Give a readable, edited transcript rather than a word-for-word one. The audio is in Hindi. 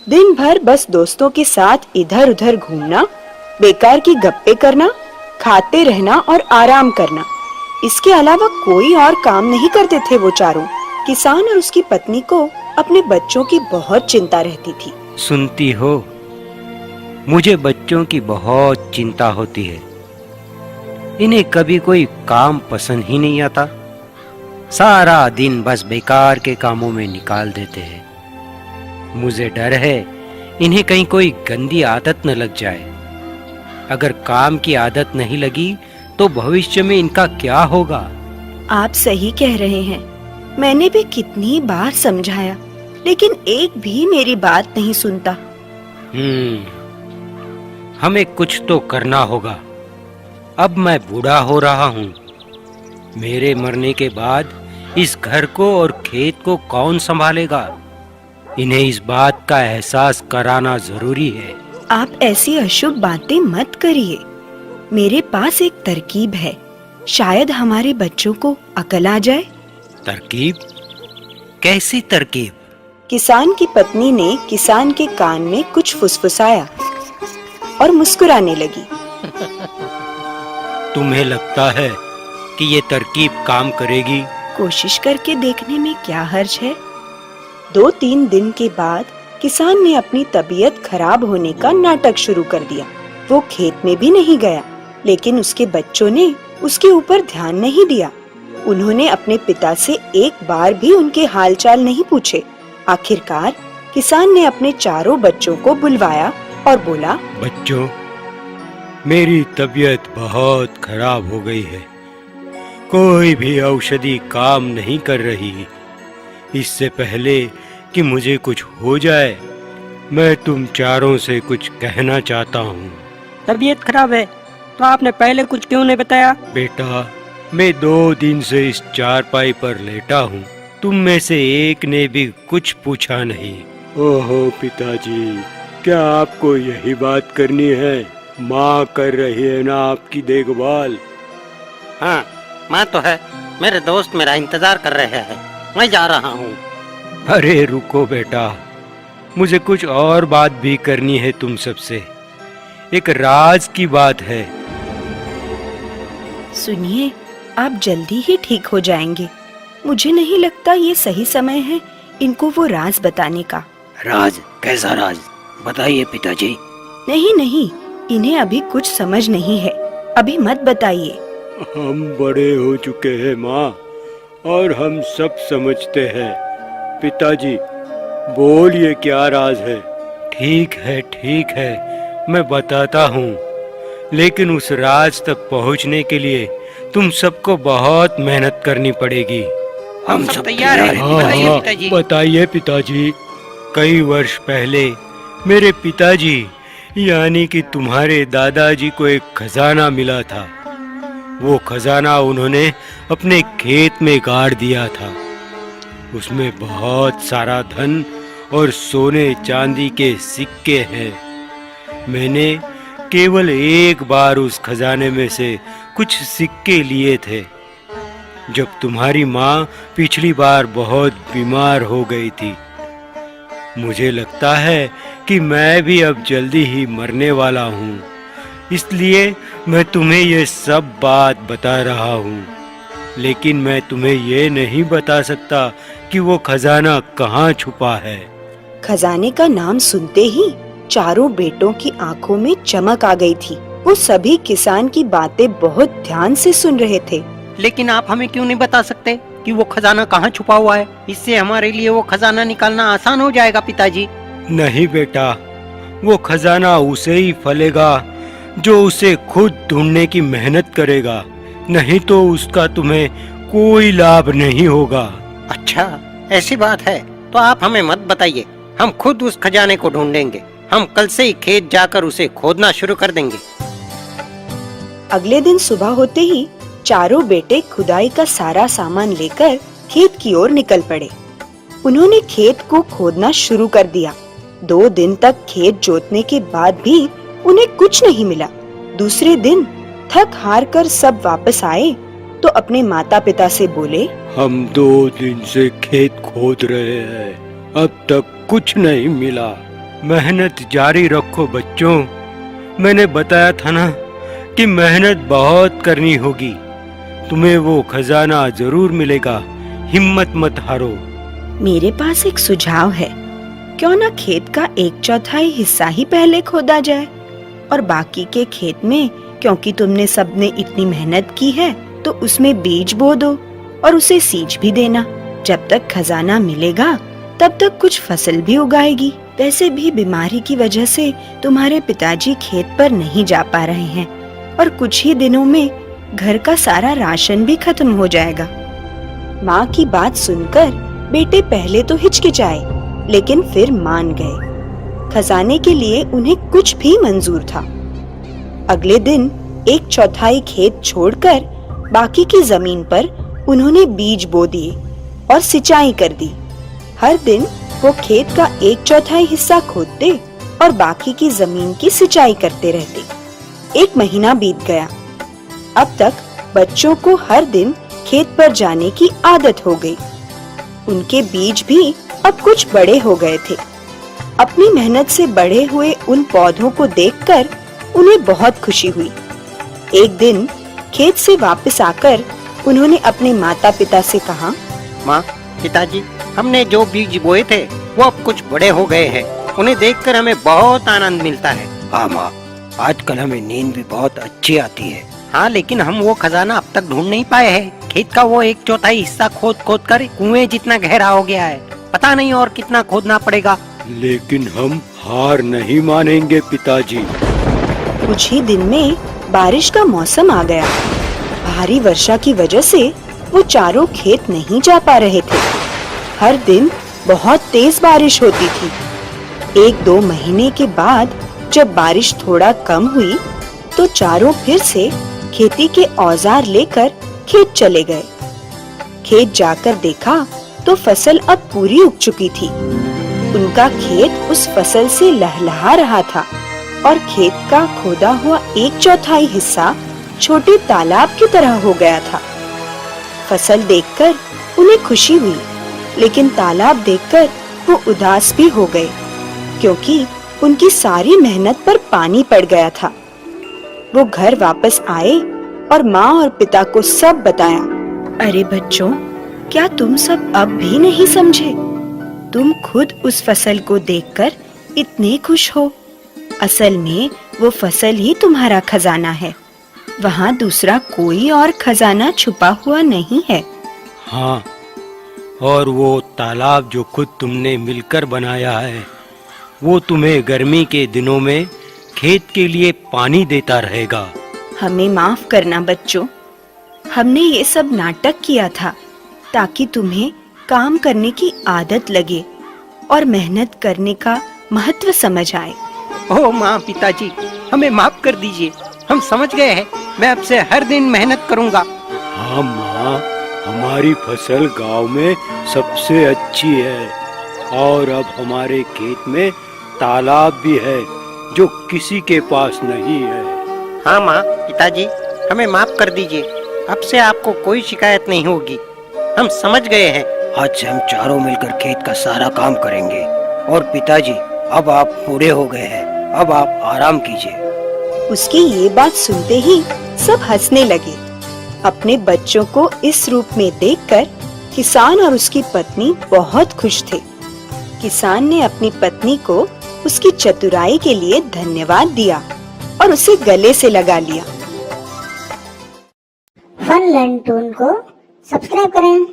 दिन भर बस दोस्तों के साथ इधर उधर घूमना, बेकार की गप्पे करना, खाते रहना और आराम करना। इसके अलावा कोई और काम नहीं करते थे वो चारों। किसान और उसकी पत्नी को अपने बच्चों की बहुत चिंता रहती थी। सुनती हो, मुझे बच्चों की बहुत चिंता होती है। इन्हें कभी कोई काम पसंद ही नहीं आता। सारा दिन बस बेकार के कामों में निकाल देते हैं। मुझे डर है इन्हें कहीं कोई गंदी आदत न लग जाए। अगर काम की आदत नहीं लगी तो भविष्य में इनका क्या होगा? आप सही कह रहे हैं। मैंने भी कितनी बार समझाया, लेकिन एक भी मेरी बात नहीं सुनता। हमें कुछ तो करना होगा। अब मैं बूढ़ा हो रहा हूँ। मेरे मरने के बाद इस घर को और खेत को कौन संभालेगा? इन्हें इस बात का एहसास कराना जरूरी है। आप ऐसी अशुभ बातें मत करिए। मेरे पास एक तरकीब है, शायद हमारे बच्चों को अकल आ जाए। तरकीब? कैसी तरकीब? किसान की पत्नी ने किसान के कान में कुछ फुसफुसाया और मुस्कुराने लगी। तुम्हें लगता है कि ये तरकीब काम करेगी? कोशिश करके देखने में क्या हर्ज है। 2-3 दिन के बाद किसान ने अपनी तबीयत खराब होने का नाटक शुरू कर दिया। वो खेत में भी नहीं गया, लेकिन उसके बच्चों ने उसके ऊपर ध्यान नहीं दिया। उन्होंने अपने पिता से एक बार भी उनके हालचाल नहीं पूछे। आखिरकार किसान ने अपने चारों बच्चों को बुलवाया और बोला, बच्चों, मेरी तबीयत बहुत खराब हो गई है। कोई भी औषधि काम नहीं कर रही। इससे पहले कि मुझे कुछ हो जाए, मैं तुम चारों से कुछ कहना चाहता हूँ। तबीयत खराब है तो आपने पहले कुछ क्यों नहीं बताया? बेटा, मैं 2 दिन से इस चारपाई पर लेटा हूँ। तुम में से एक ने भी कुछ पूछा नहीं। ओहो पिताजी, क्या आपको यही बात करनी है? माँ कर रही है ना आपकी देखभाल। हाँ, माँ तो है। मेरे दोस्त मेरा इंतजार कर रहे हैं। मैं जा रहा हूँ। अरे रुको बेटा, मुझे कुछ और बात भी करनी है तुम सबसे। एक राज की बात है। सुनिए, आप जल्दी ही ठीक हो जाएंगे। मुझे नहीं लगता ये सही समय है इनको वो राज बताने का। राज? कैसा राज? बताइए पिताजी। नहीं नहीं, इन्हें अभी कुछ समझ नहीं है। अभी मत बताइए। हम बड़े हो चुके हैं माँ, और हम सब समझते हैं। पिताजी, बोलिए क्या राज है? ठीक है, मैं बताता हूँ। लेकिन उस राज तक पहुँचने के लिए तुम सबको बहुत मेहनत करनी पड़ेगी। हम सब तैयार हैं। बताइए पिताजी। बताइए पिताजी। कई वर्ष पहले मेरे पिताजी यानी कि तुम्हारे दादाजी को एक खजाना मिला था। वो खजाना उन्होंने अपने खेत में गाड़ दिया था। उसमें बहुत सारा धन और सोने चांदी के सिक्के हैं। मैंने केवल एक बार उस खजाने में से कुछ सिक्के लिए थे, जब तुम्हारी माँ पिछली बार बहुत बीमार हो गई थी। मुझे लगता है कि मैं भी अब जल्दी ही मरने वाला हूँ, इसलिए मैं तुम्हें ये सब बात बता रहा हूँ। लेकिन मैं तुम्हें ये नहीं बता सकता कि वो खजाना कहाँ छुपा है। खजाने का नाम सुनते ही चारों बेटों की आंखों में चमक आ गई थी। वो सभी किसान की बातें बहुत ध्यान से सुन रहे थे। लेकिन आप हमें क्यों नहीं बता सकते कि वो खजाना कहाँ छुपा हुआ है? इससे हमारे लिए वो खजाना निकालना आसान हो जाएगा पिताजी। नहीं बेटा, वो खजाना उसे ही फलेगा जो उसे खुद ढूंढने की मेहनत करेगा। नहीं तो उसका तुम्हें कोई लाभ नहीं होगा। अच्छा, ऐसी बात है तो आप हमें मत बताइए। हम खुद उस खजाने को ढूंढेंगे। हम कल से ही खेत जाकर उसे खोदना शुरू कर देंगे। अगले दिन सुबह होते ही चारों बेटे खुदाई का सारा सामान लेकर खेत की ओर निकल पड़े। उन्होंने खेत को खोदना शुरू कर दिया। 2 दिन तक खेत जोतने के बाद भी उन्हें कुछ नहीं मिला। दूसरे दिन थक हार कर सब वापस आए तो अपने माता पिता से बोले, हम 2 दिन से खेत खोद रहे हैं, अब तक कुछ नहीं मिला। मेहनत जारी रखो बच्चों। मैंने बताया था ना कि मेहनत बहुत करनी होगी। तुम्हें वो खजाना जरूर मिलेगा। हिम्मत मत हारो। मेरे पास एक सुझाव है। क्यों ना खेत का 1/4 हिस्सा ही पहले खोदा जाए और बाकी के खेत में, क्योंकि तुमने सबने इतनी मेहनत की है, तो उसमें बीज बो दो और उसे सींच भी देना। जब तक खजाना मिलेगा तब तक कुछ फसल भी उगाएगी। वैसे भी बीमारी की वजह से तुम्हारे पिताजी खेत पर नहीं जा पा रहे हैं और कुछ ही दिनों में घर का सारा राशन भी खत्म हो जाएगा। माँ की बात सुनकर बेटे पहले तो हिचकिचाए, लेकिन फिर मान गए। खजाने के लिए उन्हें कुछ भी मंजूर था। अगले दिन 1/4 खेत छोड़कर बाकी की जमीन पर उन्होंने बीज बो दिए और सिंचाई कर दी। हर दिन वो खेत का 1/4 हिस्सा खोदते और बाकी की जमीन की सिंचाई करते रहते। 1 महीना बीत गया। अब तक बच्चों को हर दिन खेत पर जाने की आदत हो गई। उनके बीज भी अब कुछ बड़े हो गए थे। अपनी मेहनत से बड़े हुए उन पौधों को देखकर उन्हें बहुत खुशी हुई। एक दिन खेत से वापस आकर उन्होंने अपने माता पिता से कहा, माँ, पिताजी, हमने जो बीज बोए थे वो अब कुछ बड़े हो गए हैं। उन्हें देखकर हमें बहुत आनंद मिलता है। हाँ माँ, आजकल हमें नींद भी बहुत अच्छी आती है। हाँ, लेकिन हम वो खजाना अब तक ढूंढ नहीं पाए हैं। खेत का वो 1/4 हिस्सा खोद खोद कर कुएं जितना गहरा हो गया है। पता नहीं और कितना खोदना पड़ेगा। लेकिन हम हार नहीं मानेंगे पिताजी। कुछ ही दिन में बारिश का मौसम आ गया। भारी वर्षा की वजह से वो चारों खेत नहीं जा पा रहे थे। हर दिन बहुत तेज बारिश होती थी। 1-2 महीने के बाद जब बारिश थोड़ा कम हुई तो चारों फिर से खेती के औजार लेकर खेत चले गए। खेत जाकर देखा तो फसल अब पूरी उग चुकी थी। उनका खेत उस फसल से लहलहा रहा था और खेत का खोदा हुआ 1/4 हिस्सा छोटे तालाब की तरह हो गया था। फसल देखकर उन्हें खुशी हुई, लेकिन तालाब देखकर वो उदास भी हो गए, क्योंकि उनकी सारी मेहनत पर पानी पड़ गया था। वो घर वापस आए और माँ और पिता को सब बताया। अरे बच्चों, क्या तुम सब अब भी नहीं समझे? तुम खुद उस फसल को देखकर इतने खुश हो। असल में वो फसल ही तुम्हारा खजाना है। वहाँ दूसरा कोई और खजाना छुपा हुआ नहीं है। हाँ, और वो तालाब जो खुद तुमने मिलकर बनाया है, वो तुम्हें गर्मी के दिनों में खेत के लिए पानी देता रहेगा। हमें माफ करना बच्चों। हमने ये सब नाटक किया था ताकि तुम्हें काम करने की आदत लगे और मेहनत करने का महत्व समझ आए। ओह माँ, पिताजी, हमें माफ कर दीजिए। हम समझ गए हैं। मैं अब से हर दिन मेहनत करूँगा। हाँ माँ, हमारी फसल गांव में सबसे अच्छी है और अब हमारे खेत में तालाब भी है जो किसी के पास नहीं है। हाँ माँ, पिताजी, हमें माफ कर दीजिए। अब से आपको कोई शिकायत नहीं होगी। हम समझ गए हैं। आज से हम चारों मिलकर खेत का सारा काम करेंगे। और पिताजी, अब आप बूढ़े हो गए हैं, अब आप आराम कीजिए। उसकी ये बात सुनते ही सब हंसने लगे। अपने बच्चों को इस रूप में देखकर किसान और उसकी पत्नी बहुत खुश थे। किसान ने अपनी पत्नी को उसकी चतुराई के लिए धन्यवाद दिया और उसे गले से लगा लिया। फन लर्न टून को सब्सक्राइब करें।